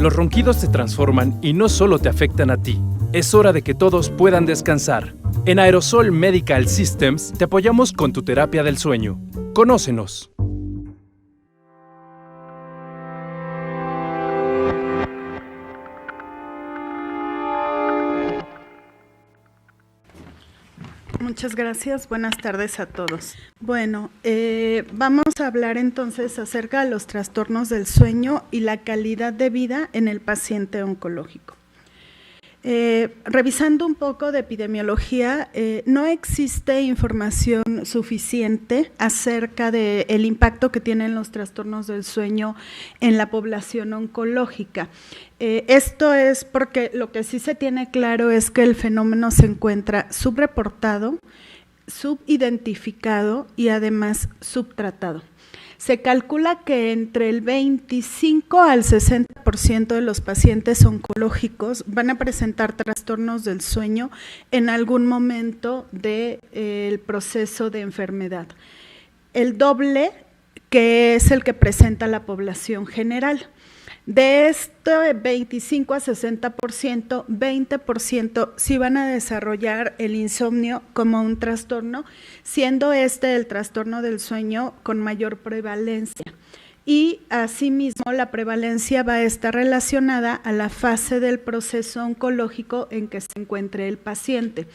Los ronquidos se transforman y no solo te afectan a ti. Es hora de que todos puedan descansar. En Aerosol Medical Systems te apoyamos con tu terapia del sueño. Conócenos. Muchas gracias. Buenas tardes a todos. Bueno, vamos a hablar entonces acerca de los trastornos del sueño y la calidad de vida en el paciente oncológico. Revisando un poco de epidemiología, no existe información suficiente acerca del impacto que tienen los trastornos del sueño en la población oncológica. Esto es porque lo que sí se tiene claro es que el fenómeno se encuentra subreportado, subidentificado y además subtratado. Se calcula que entre el 25 al 60% de los pacientes oncológicos van a presentar trastornos del sueño en algún momento del proceso de enfermedad. El doble que es el que presenta la población general. De este 25 a 60%, 20% sí van a desarrollar el insomnio como un trastorno, siendo este el trastorno del sueño con mayor prevalencia. Y asimismo la prevalencia va a estar relacionada a la fase del proceso oncológico en que se encuentre el paciente.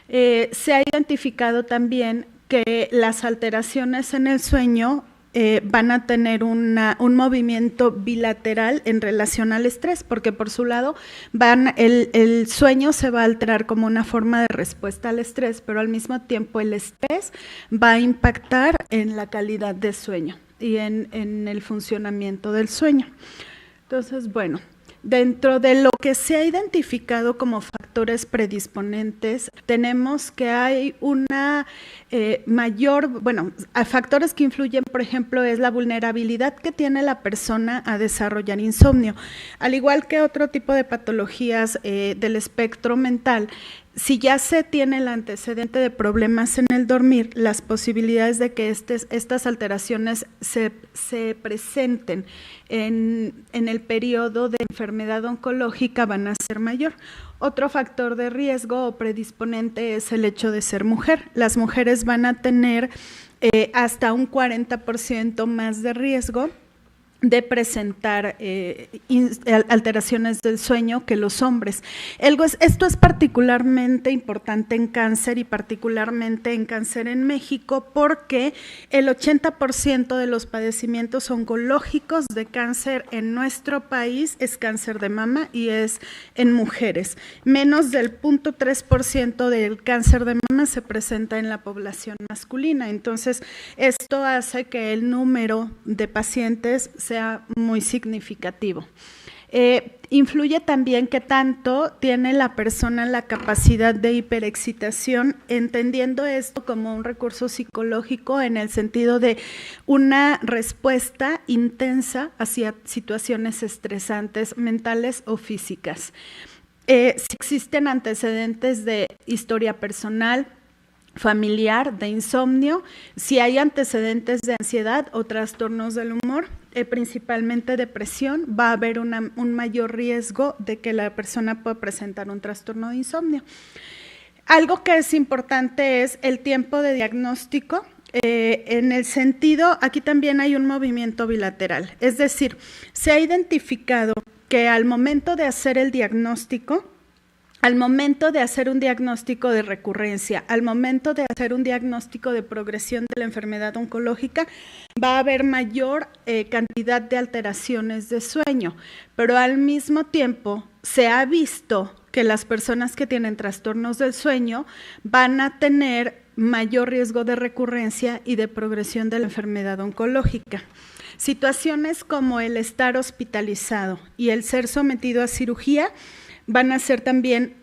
Se ha identificado también que las alteraciones en el sueño van a tener un movimiento bilateral en relación al estrés, porque por su lado el sueño se va a alterar como una forma de respuesta al estrés, pero al mismo tiempo el estrés va a impactar en la calidad de sueño y en el funcionamiento del sueño. Entonces, bueno, dentro de lo que se ha identificado como factores predisponentes, tenemos que hay una factores que influyen, por ejemplo, es la vulnerabilidad que tiene la persona a desarrollar insomnio. Al igual que otro tipo de patologías del espectro mental, si ya se tiene el antecedente de problemas en el dormir, las posibilidades de que estas alteraciones se presenten en el periodo de enfermedad oncológica van a ser mayor. Otro factor de riesgo o predisponente es el hecho de ser mujer. Las mujeres van a tener hasta un 40% más de riesgo de presentar alteraciones del sueño que los hombres. Esto es particularmente importante en cáncer y particularmente en cáncer en México porque el 80% de los padecimientos oncológicos de cáncer en nuestro país es cáncer de mama y es en mujeres. Menos del 0.3% del cáncer de mama se presenta en la población masculina. Entonces, esto hace que el número de pacientes sea muy significativo. Influye también qué tanto tiene la persona la capacidad de hiperexcitación, entendiendo esto como un recurso psicológico en el sentido de una respuesta intensa hacia situaciones estresantes mentales o físicas. Si existen antecedentes de historia personal, familiar, de insomnio, si hay antecedentes de ansiedad o trastornos del humor, principalmente depresión, va a haber un mayor riesgo de que la persona pueda presentar un trastorno de insomnio. Algo que es importante es el tiempo de diagnóstico. En el sentido, aquí también hay un movimiento bilateral, es decir, se ha identificado que al momento de hacer el diagnóstico, al momento de hacer un diagnóstico de recurrencia, al momento de hacer un diagnóstico de progresión de la enfermedad oncológica, va a haber mayor cantidad de alteraciones de sueño, pero al mismo tiempo se ha visto que las personas que tienen trastornos del sueño van a tener mayor riesgo de recurrencia y de progresión de la enfermedad oncológica. Situaciones como el estar hospitalizado y el ser sometido a cirugía van a ser también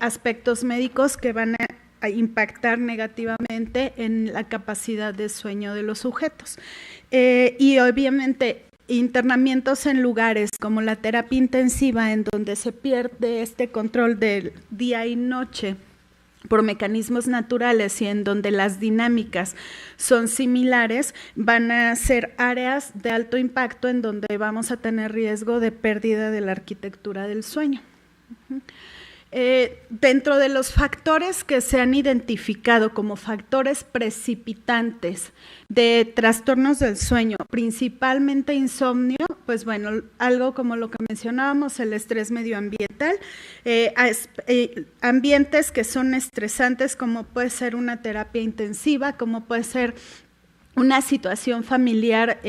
aspectos médicos que van a impactar negativamente en la capacidad de sueño de los sujetos. Y obviamente internamientos en lugares como la terapia intensiva, en donde se pierde este control del día y noche por mecanismos naturales y en donde las dinámicas son similares, van a ser áreas de alto impacto en donde vamos a tener riesgo de pérdida de la arquitectura del sueño. Dentro de los factores que se han identificado como factores precipitantes de trastornos del sueño, principalmente insomnio, pues bueno, algo como lo que mencionábamos, el estrés medioambiental, ambientes que son estresantes, como puede ser una terapia intensiva, como puede ser una situación familiar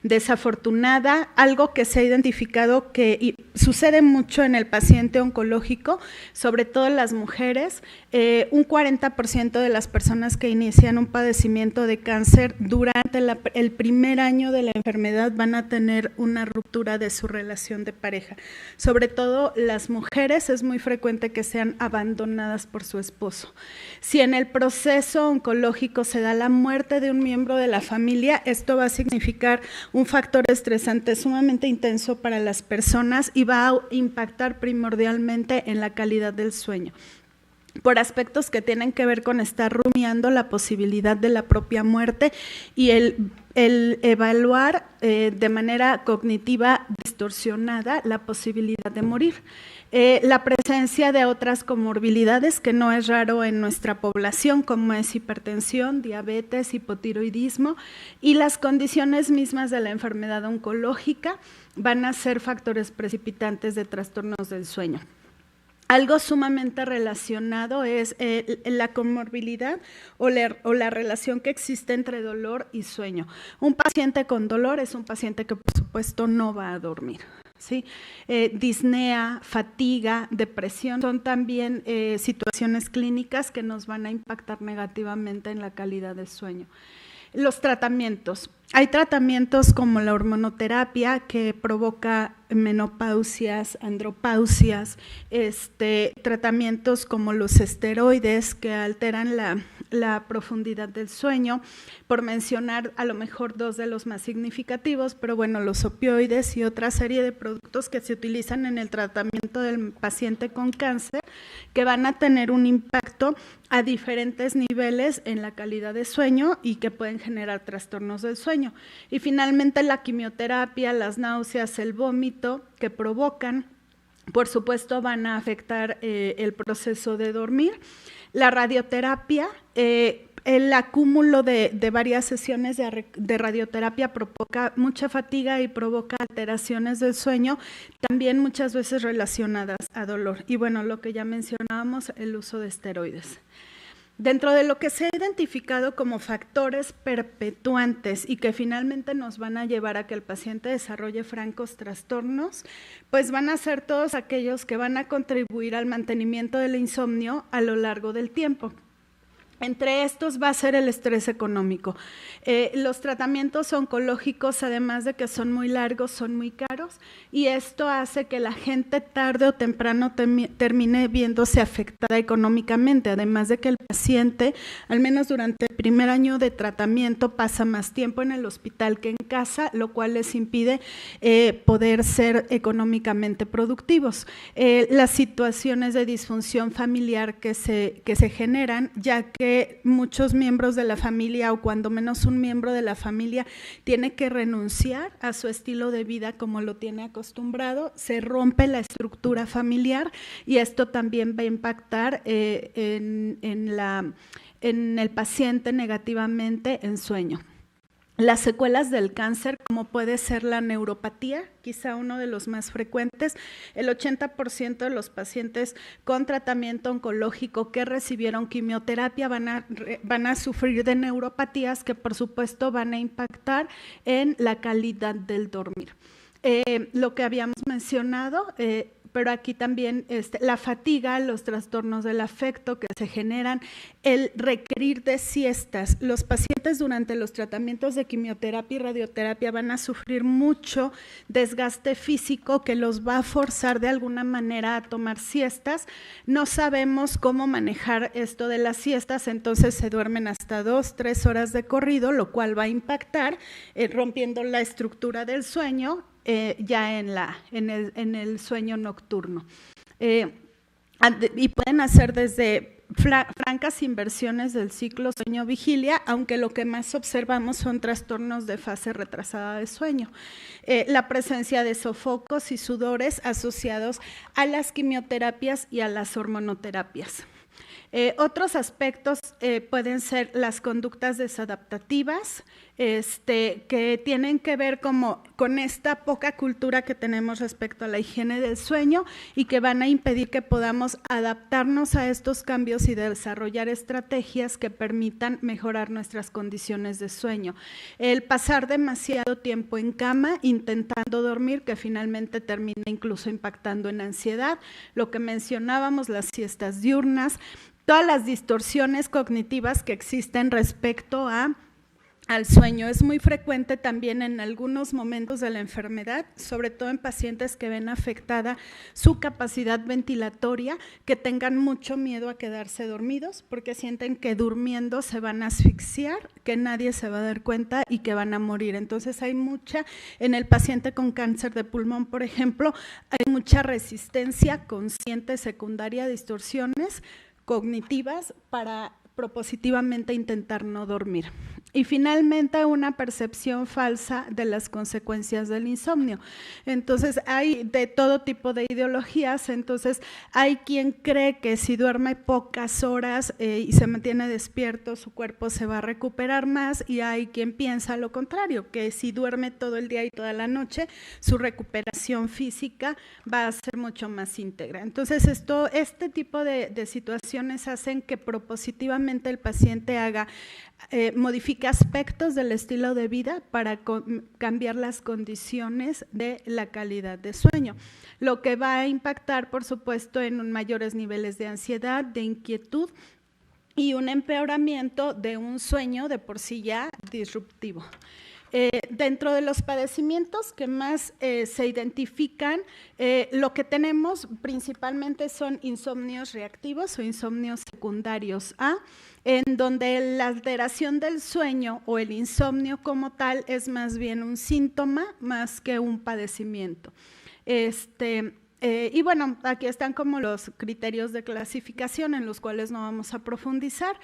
desafortunada, algo que se ha identificado que sucede mucho en el paciente oncológico, sobre todo en las mujeres. Un 40% de las personas que inician un padecimiento de cáncer durante el primer año de la enfermedad van a tener una ruptura de su relación de pareja. Sobre todo las mujeres, es muy frecuente que sean abandonadas por su esposo. Si en el proceso oncológico se da la muerte de un miembro de la familia, esto va a significar un factor estresante sumamente intenso para las personas y va a impactar primordialmente en la calidad del sueño, por aspectos que tienen que ver con estar rumiando la posibilidad de la propia muerte y el evaluar de manera cognitiva distorsionada la posibilidad de morir. La presencia de otras comorbilidades que no es raro en nuestra población, como es hipertensión, diabetes, hipotiroidismo, y las condiciones mismas de la enfermedad oncológica van a ser factores precipitantes de trastornos del sueño. Algo sumamente relacionado es la comorbilidad o la relación que existe entre dolor y sueño. Un paciente con dolor es un paciente que, por supuesto, no va a dormir. ¿Sí? Disnea, fatiga, depresión son también situaciones clínicas que nos van a impactar negativamente en la calidad del sueño. Los tratamientos. Hay tratamientos como la hormonoterapia que provoca menopausias, andropausias, tratamientos como los esteroides que alteran la profundidad del sueño, por mencionar a lo mejor dos de los más significativos, pero bueno, los opioides y otra serie de productos que se utilizan en el tratamiento del paciente con cáncer que van a tener un impacto a diferentes niveles en la calidad de sueño y que pueden generar trastornos del sueño. Y finalmente la quimioterapia, las náuseas, el vómito que provocan, por supuesto van a afectar el proceso de dormir. La radioterapia, el acúmulo de varias sesiones de radioterapia provoca mucha fatiga y provoca alteraciones del sueño, también muchas veces relacionadas a dolor. Y bueno, lo que ya mencionábamos, el uso de esteroides. Dentro de lo que se ha identificado como factores perpetuantes y que finalmente nos van a llevar a que el paciente desarrolle francos trastornos, pues van a ser todos aquellos que van a contribuir al mantenimiento del insomnio a lo largo del tiempo. Entre estos va a ser el estrés económico. Los tratamientos oncológicos, además de que son muy largos, son muy caros y esto hace que la gente tarde o temprano termine viéndose afectada económicamente, además de que el paciente, al menos durante el primer año de tratamiento, pasa más tiempo en el hospital que en casa, lo cual les impide poder ser económicamente productivos. Las situaciones de disfunción familiar que se generan, ya que muchos miembros de la familia o cuando menos un miembro de la familia tiene que renunciar a su estilo de vida como lo tiene acostumbrado, se rompe la estructura familiar y esto también va a impactar en el paciente negativamente en sueño. Las secuelas del cáncer, como puede ser la neuropatía, quizá uno de los más frecuentes, el 80% de los pacientes con tratamiento oncológico que recibieron quimioterapia van a sufrir de neuropatías que por supuesto van a impactar en la calidad del dormir. Lo que habíamos mencionado, pero aquí también la fatiga, los trastornos del afecto que se generan, el requerir de siestas. Los pacientes durante los tratamientos de quimioterapia y radioterapia van a sufrir mucho desgaste físico que los va a forzar de alguna manera a tomar siestas. No sabemos cómo manejar esto de las siestas, entonces se duermen hasta 2-3 horas de corrido, lo cual va a impactar rompiendo la estructura del sueño, ya en el sueño nocturno. Y pueden hacer desde francas inversiones del ciclo sueño-vigilia, aunque lo que más observamos son trastornos de fase retrasada de sueño. La presencia de sofocos y sudores asociados a las quimioterapias y a las hormonoterapias. Otros aspectos pueden ser las conductas desadaptativas, que tienen que ver con esta poca cultura que tenemos respecto a la higiene del sueño y que van a impedir que podamos adaptarnos a estos cambios y desarrollar estrategias que permitan mejorar nuestras condiciones de sueño. El pasar demasiado tiempo en cama intentando dormir, que finalmente termina incluso impactando en ansiedad, lo que mencionábamos, las siestas diurnas, todas las distorsiones cognitivas que existen respecto al sueño. Es muy frecuente también en algunos momentos de la enfermedad, sobre todo en pacientes que ven afectada su capacidad ventilatoria, que tengan mucho miedo a quedarse dormidos porque sienten que durmiendo se van a asfixiar, que nadie se va a dar cuenta y que van a morir. Entonces hay mucha, en el paciente con cáncer de pulmón, por ejemplo, hay mucha resistencia consciente secundaria a distorsiones cognitivas para propositivamente intentar no dormir. Y finalmente una percepción falsa de las consecuencias del insomnio. Entonces hay de todo tipo de ideologías, entonces hay quien cree que si duerme pocas horas y se mantiene despierto, su cuerpo se va a recuperar más, y hay quien piensa lo contrario, que si duerme todo el día y toda la noche, su recuperación física va a ser mucho más íntegra. Entonces este tipo de situaciones hacen que propositivamente el paciente modifique aspectos del estilo de vida para cambiar las condiciones de la calidad de sueño, lo que va a impactar, por supuesto, en mayores niveles de ansiedad, de inquietud y un empeoramiento de un sueño de por sí ya disruptivo. Dentro de los padecimientos que más se identifican, lo que tenemos principalmente son insomnios reactivos o insomnios secundarios A, en donde la alteración del sueño o el insomnio como tal es más bien un síntoma más que un padecimiento. Y bueno, aquí están como los criterios de clasificación en los cuales no vamos a profundizar.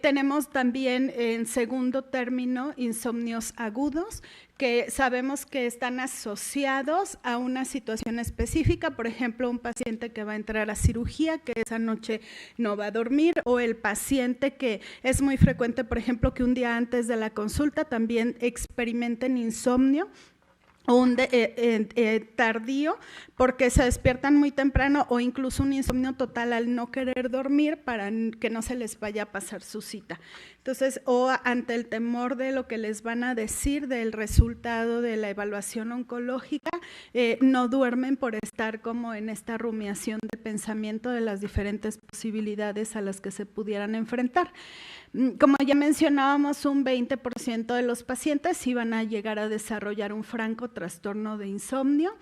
Tenemos también en segundo término insomnios agudos, que sabemos que están asociados a una situación específica, por ejemplo, un paciente que va a entrar a cirugía, que esa noche no va a dormir, o el paciente que es muy frecuente, por ejemplo, que un día antes de la consulta también experimenten insomnio, o un tardío porque se despiertan muy temprano, o incluso un insomnio total al no querer dormir para que no se les vaya a pasar su cita. Entonces, o ante el temor de lo que les van a decir del resultado de la evaluación oncológica, no duermen por estar como en esta rumiación del pensamiento de las diferentes posibilidades a las que se pudieran enfrentar. Como ya mencionábamos, un 20% de los pacientes iban a llegar a desarrollar un franco trastorno de insomnio.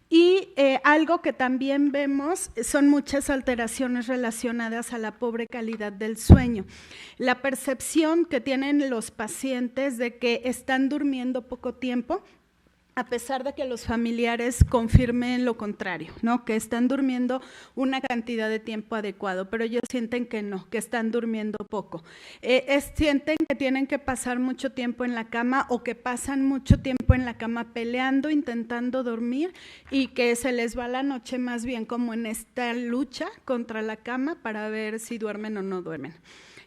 Y algo que también vemos son muchas alteraciones relacionadas a la pobre calidad del sueño. La percepción que tienen los pacientes de que están durmiendo poco tiempo, a pesar de que los familiares confirmen lo contrario, ¿no? Que están durmiendo una cantidad de tiempo adecuado, pero ellos sienten que no, que están durmiendo poco. Sienten que tienen que pasar mucho tiempo en la cama, o que pasan mucho tiempo en la cama peleando, intentando dormir, y que se les va la noche más bien como en esta lucha contra la cama para ver si duermen o no duermen.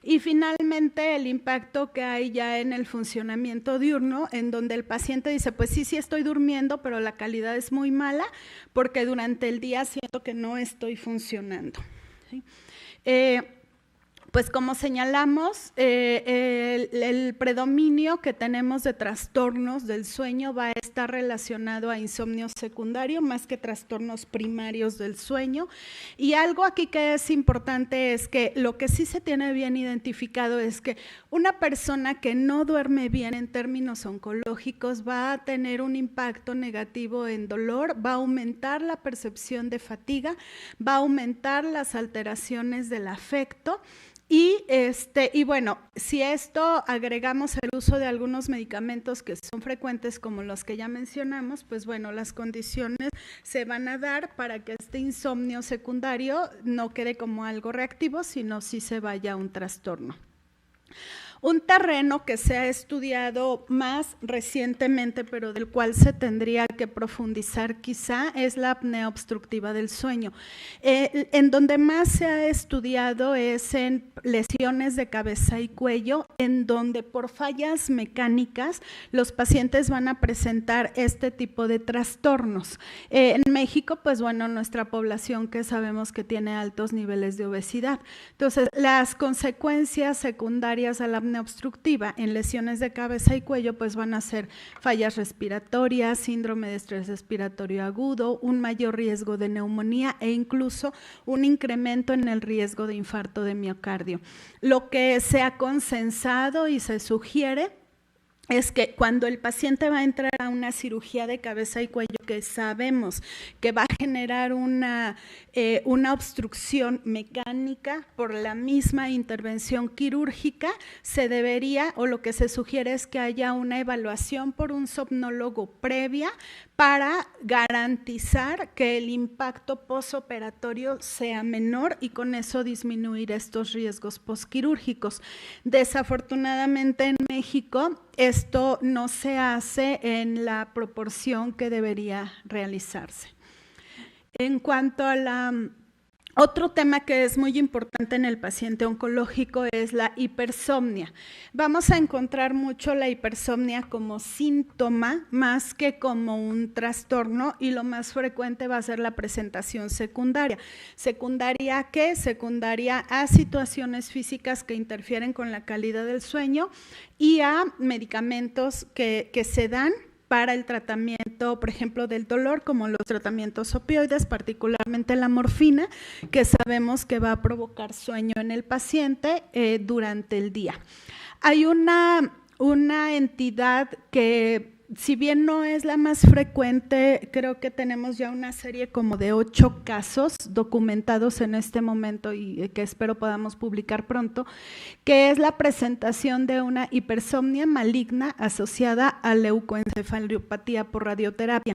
Y finalmente el impacto que hay ya en el funcionamiento diurno, en donde el paciente dice, pues sí estoy durmiendo, pero la calidad es muy mala porque durante el día siento que no estoy funcionando. ¿Sí? Pues como señalamos, el predominio que tenemos de trastornos del sueño va a estar relacionado a insomnio secundario más que trastornos primarios del sueño. Y algo aquí que es importante es que lo que sí se tiene bien identificado es que una persona que no duerme bien en términos oncológicos va a tener un impacto negativo en dolor, va a aumentar la percepción de fatiga, va a aumentar las alteraciones del afecto, Y bueno, si esto agregamos el uso de algunos medicamentos que son frecuentes como los que ya mencionamos, pues bueno, las condiciones se van a dar para que este insomnio secundario no quede como algo reactivo, sino sí se vaya a un trastorno. Un terreno que se ha estudiado más recientemente, pero del cual se tendría que profundizar quizá, es la apnea obstructiva del sueño. En donde más se ha estudiado es en lesiones de cabeza y cuello, en donde por fallas mecánicas los pacientes van a presentar este tipo de trastornos. En México, pues bueno, nuestra población que sabemos que tiene altos niveles de obesidad. Entonces, las consecuencias secundarias a la apnea obstructiva en lesiones de cabeza y cuello pues van a ser fallas respiratorias, síndrome de estrés respiratorio agudo, un mayor riesgo de neumonía e incluso un incremento en el riesgo de infarto de miocardio. Lo que se ha consensado y se sugiere es que cuando el paciente va a entrar a una cirugía de cabeza y cuello que sabemos que va a generar una obstrucción mecánica por la misma intervención quirúrgica, se debería, o lo que se sugiere es que haya una evaluación por un somnólogo previa para garantizar que el impacto posoperatorio sea menor y con eso disminuir estos riesgos posquirúrgicos. Desafortunadamente en México esto no se hace en la proporción que debería realizarse. En cuanto a otro tema que es muy importante en el paciente oncológico es la hipersomnia. Vamos a encontrar mucho la hipersomnia como síntoma más que como un trastorno y lo más frecuente va a ser la presentación secundaria. ¿Secundaria a qué? Secundaria a situaciones físicas que interfieren con la calidad del sueño y a medicamentos que se dan para el tratamiento, por ejemplo, del dolor, como los tratamientos opioides, particularmente la morfina, que sabemos que va a provocar sueño en el paciente durante el día. Hay una entidad que, si bien no es la más frecuente, creo que tenemos ya una serie como de 8 casos documentados en este momento y que espero podamos publicar pronto, que es la presentación de una hipersomnia maligna asociada a leucoencefalopatía por radioterapia.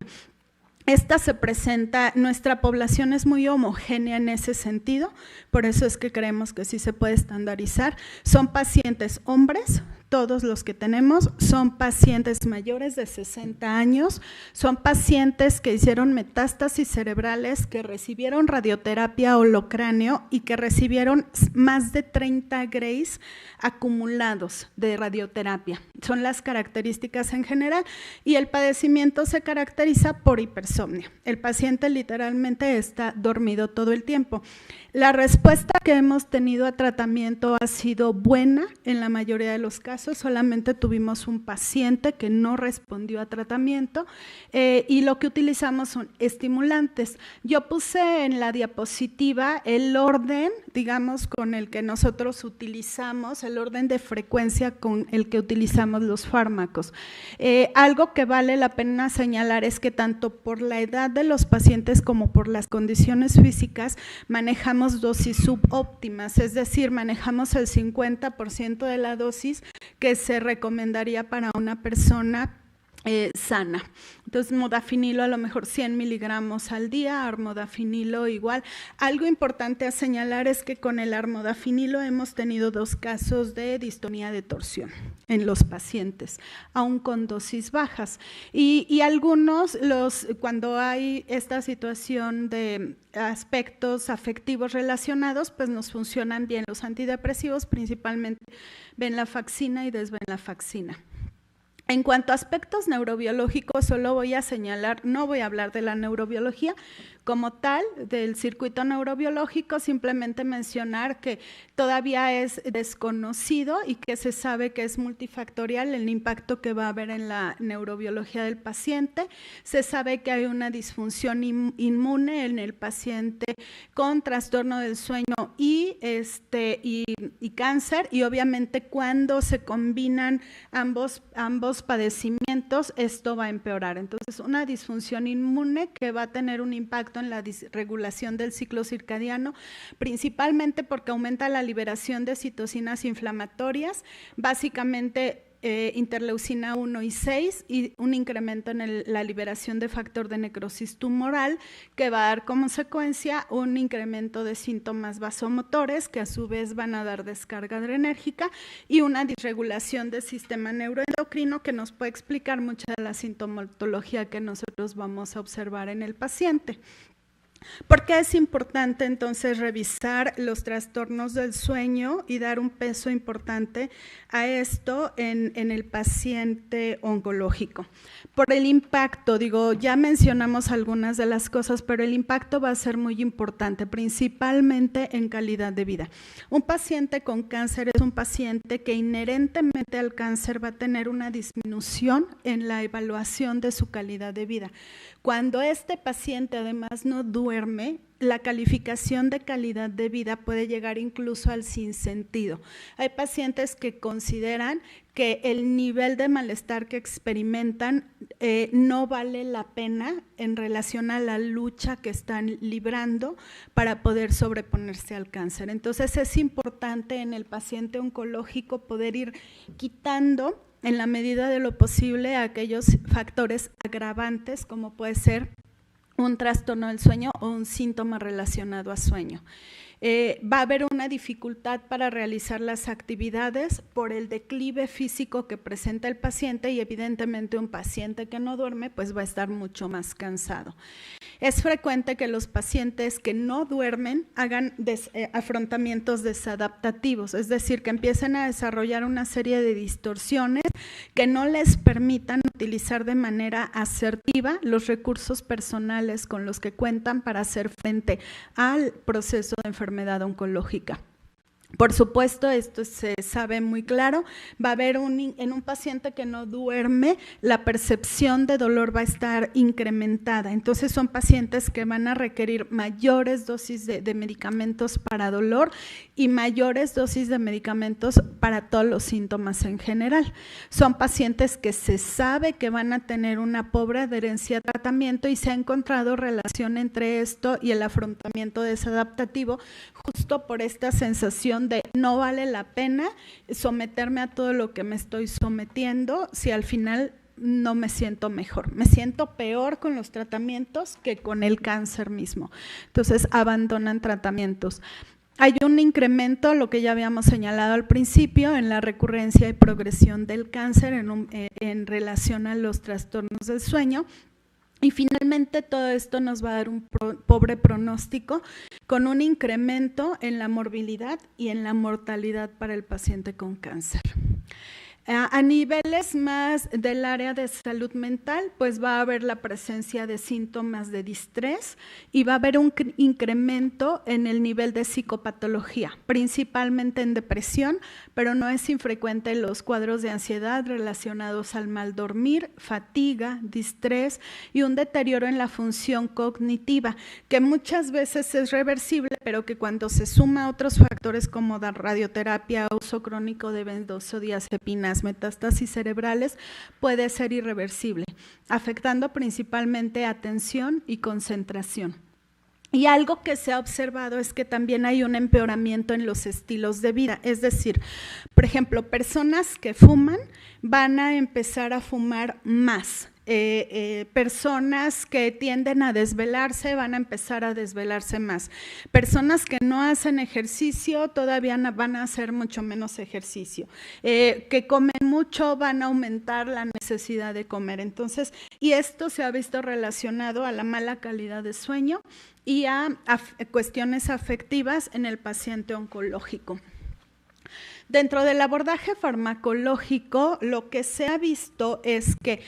Esta se presenta, nuestra población es muy homogénea en ese sentido, por eso es que creemos que sí se puede estandarizar. Son pacientes hombres, todos los que tenemos, son pacientes mayores de 60 años, son pacientes que hicieron metástasis cerebrales, que recibieron radioterapia holocráneo y que recibieron más de 30 grays acumulados de radioterapia. Son las características en general y el padecimiento se caracteriza por hipersomnia. El paciente literalmente está dormido todo el tiempo. La respuesta que hemos tenido a tratamiento ha sido buena en la mayoría de los casos, solamente tuvimos un paciente que no respondió a tratamiento y lo que utilizamos son estimulantes. Yo puse en la diapositiva el orden, digamos, con el que nosotros utilizamos, el orden de frecuencia con el que utilizamos los fármacos. Algo que vale la pena señalar es que tanto por la edad de los pacientes como por las condiciones físicas manejamos dosis subóptimas, es decir, manejamos el 50% de la dosis que se recomendaría para una persona sana. Entonces, modafinilo a lo mejor 100 miligramos al día, armodafinilo igual. Algo importante a señalar es que con el armodafinilo hemos tenido 2 casos de distonía de torsión en los pacientes, aún con dosis bajas. Y algunos, cuando hay esta situación de aspectos afectivos relacionados, pues nos funcionan bien los antidepresivos, principalmente venlafaxina y desvenlafaxina. En cuanto a aspectos neurobiológicos, solo voy a señalar, no voy a hablar de la neurobiología como tal, del circuito neurobiológico, simplemente mencionar que todavía es desconocido y que se sabe que es multifactorial el impacto que va a haber en la neurobiología del paciente. Se sabe que hay una disfunción inmune en el paciente con trastorno del sueño y cáncer, y obviamente cuando se combinan ambos nuevos padecimientos, esto va a empeorar. Entonces, una disfunción inmune que va a tener un impacto en la disregulación del ciclo circadiano, principalmente porque aumenta la liberación de citocinas inflamatorias, básicamente interleucina 1 y 6, y un incremento en la liberación de factor de necrosis tumoral, que va a dar como consecuencia un incremento de síntomas vasomotores, que a su vez van a dar descarga adrenérgica, y una disregulación del sistema neuroendocrino, que nos puede explicar mucha de la sintomatología que nosotros vamos a observar en el paciente. ¿Por qué es importante entonces revisar los trastornos del sueño y dar un peso importante a esto en el paciente oncológico? Por el impacto, ya mencionamos algunas de las cosas, pero el impacto va a ser muy importante, principalmente en calidad de vida. Un paciente con cáncer es un paciente que inherentemente al cáncer va a tener una disminución en la evaluación de su calidad de vida. Cuando este paciente además no duerme, la calificación de calidad de vida puede llegar incluso al sinsentido. Hay pacientes que consideran que el nivel de malestar que experimentan no vale la pena en relación a la lucha que están librando para poder sobreponerse al cáncer. Entonces es importante en el paciente oncológico poder ir quitando en la medida de lo posible aquellos factores agravantes, como puede ser un trastorno del sueño o un síntoma relacionado a sueño. Va a haber una dificultad para realizar las actividades por el declive físico que presenta el paciente, y evidentemente un paciente que no duerme pues va a estar mucho más cansado. Es frecuente que los pacientes que no duermen hagan afrontamientos desadaptativos, es decir, que empiecen a desarrollar una serie de distorsiones que no les permitan utilizar de manera asertiva los recursos personales con los que cuentan para hacer frente al proceso de enfermedad oncológica. Por supuesto, esto se sabe muy claro, va a haber en un paciente que no duerme, la percepción de dolor va a estar incrementada. Entonces son pacientes que van a requerir mayores dosis de medicamentos para dolor y mayores dosis de medicamentos para todos los síntomas en general. Son pacientes que se sabe que van a tener una pobre adherencia a tratamiento, y se ha encontrado relación entre esto y el afrontamiento desadaptativo, justo por esta sensación de no vale la pena someterme a todo lo que me estoy sometiendo si al final no me siento mejor, me siento peor con los tratamientos que con el cáncer mismo. Entonces abandonan tratamientos. Hay un incremento, lo que ya habíamos señalado al principio, en la recurrencia y progresión del cáncer en relación a los trastornos del sueño. Y finalmente todo esto nos va a dar un pobre pronóstico, con un incremento en la morbilidad y en la mortalidad para el paciente con cáncer. A niveles más del área de salud mental, pues va a haber la presencia de síntomas de distrés y va a haber un incremento en el nivel de psicopatología, principalmente en depresión, pero no es infrecuente los cuadros de ansiedad relacionados al mal dormir, fatiga, distrés y un deterioro en la función cognitiva, que muchas veces es reversible, pero que cuando se suma a otros factores como la radioterapia, uso crónico de benzodiazepinas, metástasis cerebrales, puede ser irreversible, afectando principalmente atención y concentración. Y algo que se ha observado es que también hay un empeoramiento en los estilos de vida, es decir, por ejemplo, personas que fuman van a empezar a fumar más. Personas que tienden a desvelarse van a empezar a desvelarse más. Personas que no hacen ejercicio todavía van a hacer mucho menos ejercicio. Que comen mucho van a aumentar la necesidad de comer. Entonces, y esto se ha visto relacionado a la mala calidad de sueño y a cuestiones afectivas en el paciente oncológico. Dentro del abordaje farmacológico, lo que se ha visto es que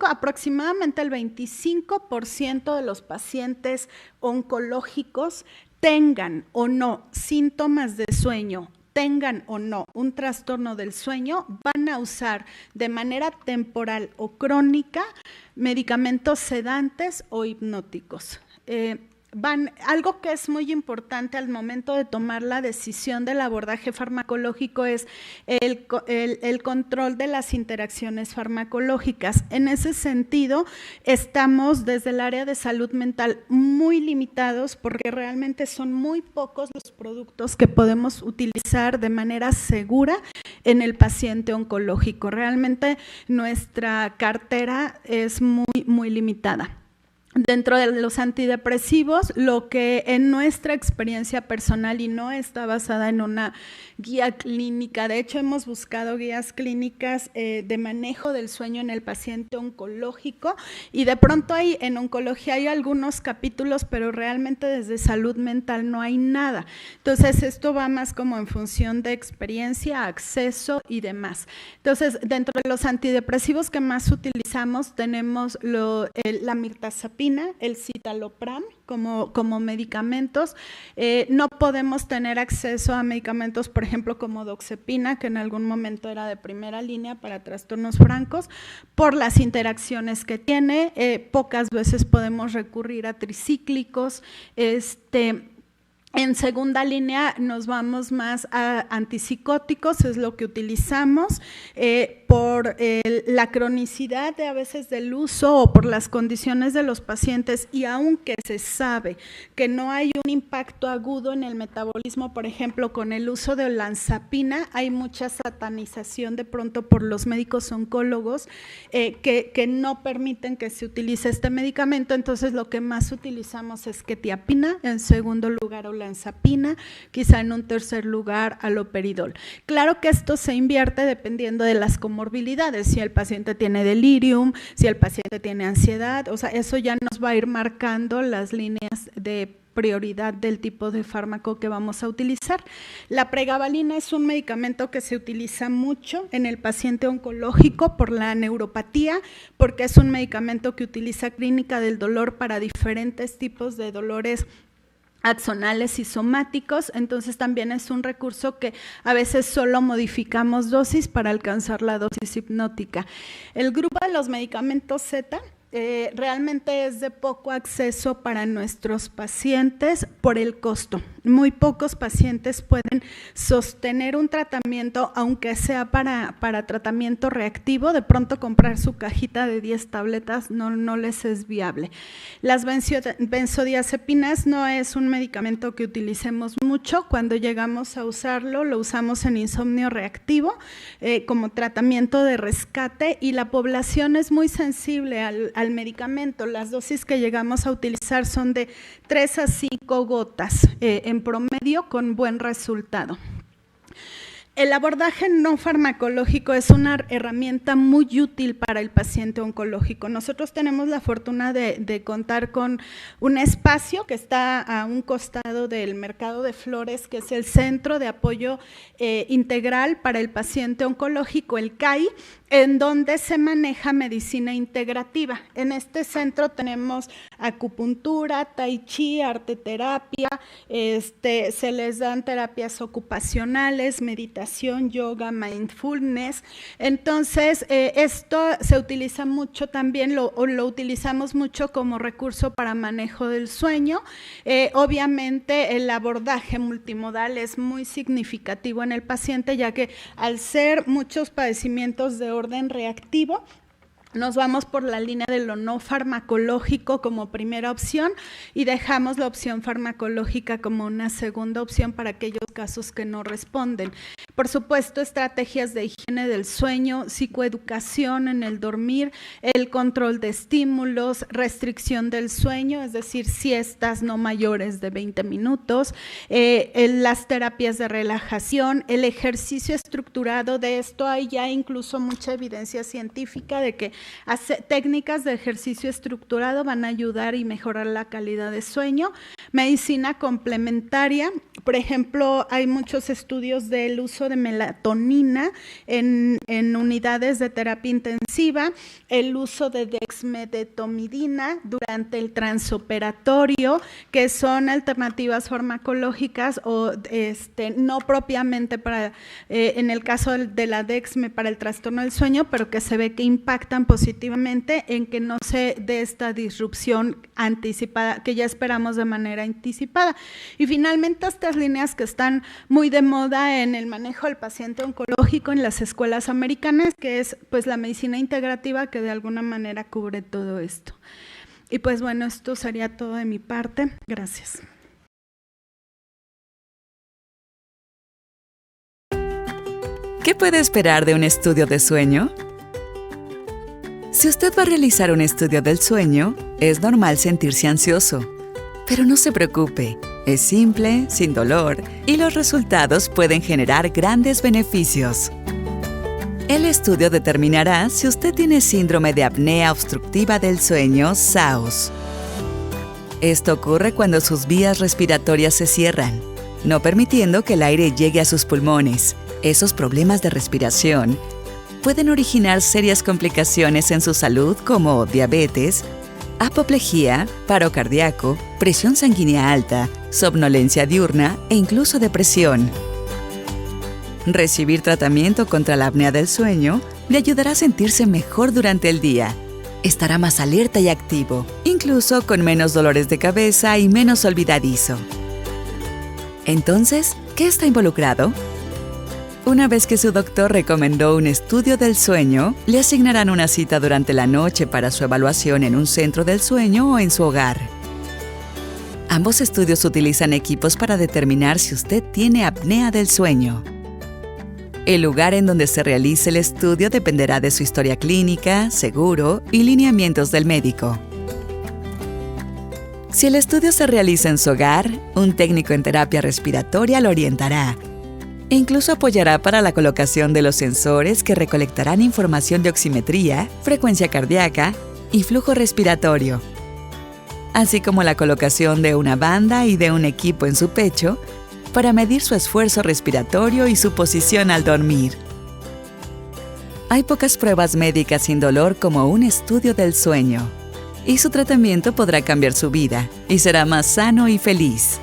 aproximadamente el 25% de los pacientes oncológicos tengan o no síntomas de sueño, tengan o no un trastorno del sueño, van a usar de manera temporal o crónica medicamentos sedantes o hipnóticos. algo que es muy importante al momento de tomar la decisión del abordaje farmacológico es el control de las interacciones farmacológicas. En ese sentido, estamos desde el área de salud mental muy limitados porque realmente son muy pocos los productos que podemos utilizar de manera segura en el paciente oncológico. Realmente nuestra cartera es muy limitada. Dentro de los antidepresivos, lo que en nuestra experiencia personal, y no está basada en una guía clínica, de hecho hemos buscado guías clínicas de manejo del sueño en el paciente oncológico, y de pronto en oncología hay algunos capítulos, pero realmente desde salud mental no hay nada. Entonces esto va más como en función de experiencia, acceso y demás. Entonces, dentro de los antidepresivos que más utilizamos tenemos la mirtazapina, el citalopram como medicamentos. No podemos tener acceso a medicamentos, por ejemplo, como doxepina, que en algún momento era de primera línea para trastornos francos, por las interacciones que tiene. Pocas veces podemos recurrir a tricíclicos. En segunda línea nos vamos más a antipsicóticos, es lo que utilizamos por la cronicidad a veces del uso o por las condiciones de los pacientes, y aunque se sabe que no hay un impacto agudo en el metabolismo, por ejemplo, con el uso de olanzapina, hay mucha satanización de pronto por los médicos oncólogos que no permiten que se utilice este medicamento. Entonces lo que más utilizamos es quetiapina, en segundo lugar olanzapina, quizá en un tercer lugar aloperidol. Claro que esto se invierte dependiendo de las comorbilidades, si el paciente tiene delirium, si el paciente tiene ansiedad, o sea, eso ya nos va a ir marcando las líneas de prioridad del tipo de fármaco que vamos a utilizar. La pregabalina es un medicamento que se utiliza mucho en el paciente oncológico por la neuropatía, porque es un medicamento que utiliza clínica del dolor para diferentes tipos de dolores axonales y somáticos. Entonces también es un recurso que a veces solo modificamos dosis para alcanzar la dosis hipnótica. El grupo de los medicamentos Z realmente es de poco acceso para nuestros pacientes por el costo. Muy pocos pacientes pueden sostener un tratamiento, aunque sea para tratamiento reactivo. De pronto comprar su cajita de 10 tabletas no les es viable. Las benzodiazepinas no es un medicamento que utilicemos mucho. Cuando llegamos a usarlo, lo usamos en insomnio reactivo como tratamiento de rescate, y la población es muy sensible al medicamento. Las dosis que llegamos a utilizar son de 3 a 5 gotas en promedio, con buen resultado. El abordaje no farmacológico es una herramienta muy útil para el paciente oncológico. Nosotros tenemos la fortuna de contar con un espacio que está a un costado del Mercado de Flores, que es el Centro de Apoyo Integral para el Paciente Oncológico, el CAI, en donde se maneja medicina integrativa. En este centro tenemos acupuntura, tai chi, arteterapia, se les dan terapias ocupacionales, meditación, yoga, mindfulness. Entonces, esto se utiliza mucho también, lo utilizamos mucho como recurso para manejo del sueño. Obviamente, el abordaje multimodal es muy significativo en el paciente, ya que al ser muchos padecimientos de orden reactivo, nos vamos por la línea de lo no farmacológico como primera opción y dejamos la opción farmacológica como una segunda opción para aquellos casos que no responden. Por supuesto, estrategias de higiene del sueño, psicoeducación en el dormir, el control de estímulos, restricción del sueño, es decir, siestas no mayores de 20 minutos, las terapias de relajación, el ejercicio estructurado. De esto hay ya incluso mucha evidencia científica de que técnicas de ejercicio estructurado van a ayudar y mejorar la calidad de sueño. Medicina complementaria, Por ejemplo, hay muchos estudios del uso de melatonina en unidades de terapia intensiva, el uso de dexmedetomidina durante el transoperatorio, que son alternativas farmacológicas o no propiamente para, en el caso de la dexme para el trastorno del sueño, pero que se ve que impactan positivamente en que no se dé esta disrupción anticipada, que ya esperamos de manera anticipada. Y finalmente estas líneas que están muy de moda en el manejo del paciente oncológico en las escuelas americanas, que es pues la medicina integrativa, que de alguna manera cubre todo esto. Y pues bueno, esto sería todo de mi parte. Gracias. ¿Qué puede esperar de un estudio de sueño? Si usted va a realizar un estudio del sueño, es normal sentirse ansioso. Pero no se preocupe, es simple, sin dolor, y los resultados pueden generar grandes beneficios. El estudio determinará si usted tiene síndrome de apnea obstructiva del sueño, SAOS. Esto ocurre cuando sus vías respiratorias se cierran, no permitiendo que el aire llegue a sus pulmones. Esos problemas de respiración pueden originar serias complicaciones en su salud como diabetes, apoplejía, paro cardíaco, presión sanguínea alta, somnolencia diurna e incluso depresión. Recibir tratamiento contra la apnea del sueño le ayudará a sentirse mejor durante el día. Estará más alerta y activo, incluso con menos dolores de cabeza y menos olvidadizo. Entonces, ¿qué está involucrado? Una vez que su doctor recomendó un estudio del sueño, le asignarán una cita durante la noche para su evaluación en un centro del sueño o en su hogar. Ambos estudios utilizan equipos para determinar si usted tiene apnea del sueño. El lugar en donde se realice el estudio dependerá de su historia clínica, seguro y lineamientos del médico. Si el estudio se realiza en su hogar, un técnico en terapia respiratoria lo orientará. E incluso apoyará para la colocación de los sensores que recolectarán información de oximetría, frecuencia cardíaca y flujo respiratorio, así como la colocación de una banda y de un equipo en su pecho para medir su esfuerzo respiratorio y su posición al dormir. Hay pocas pruebas médicas sin dolor como un estudio del sueño, y su tratamiento podrá cambiar su vida y será más sano y feliz.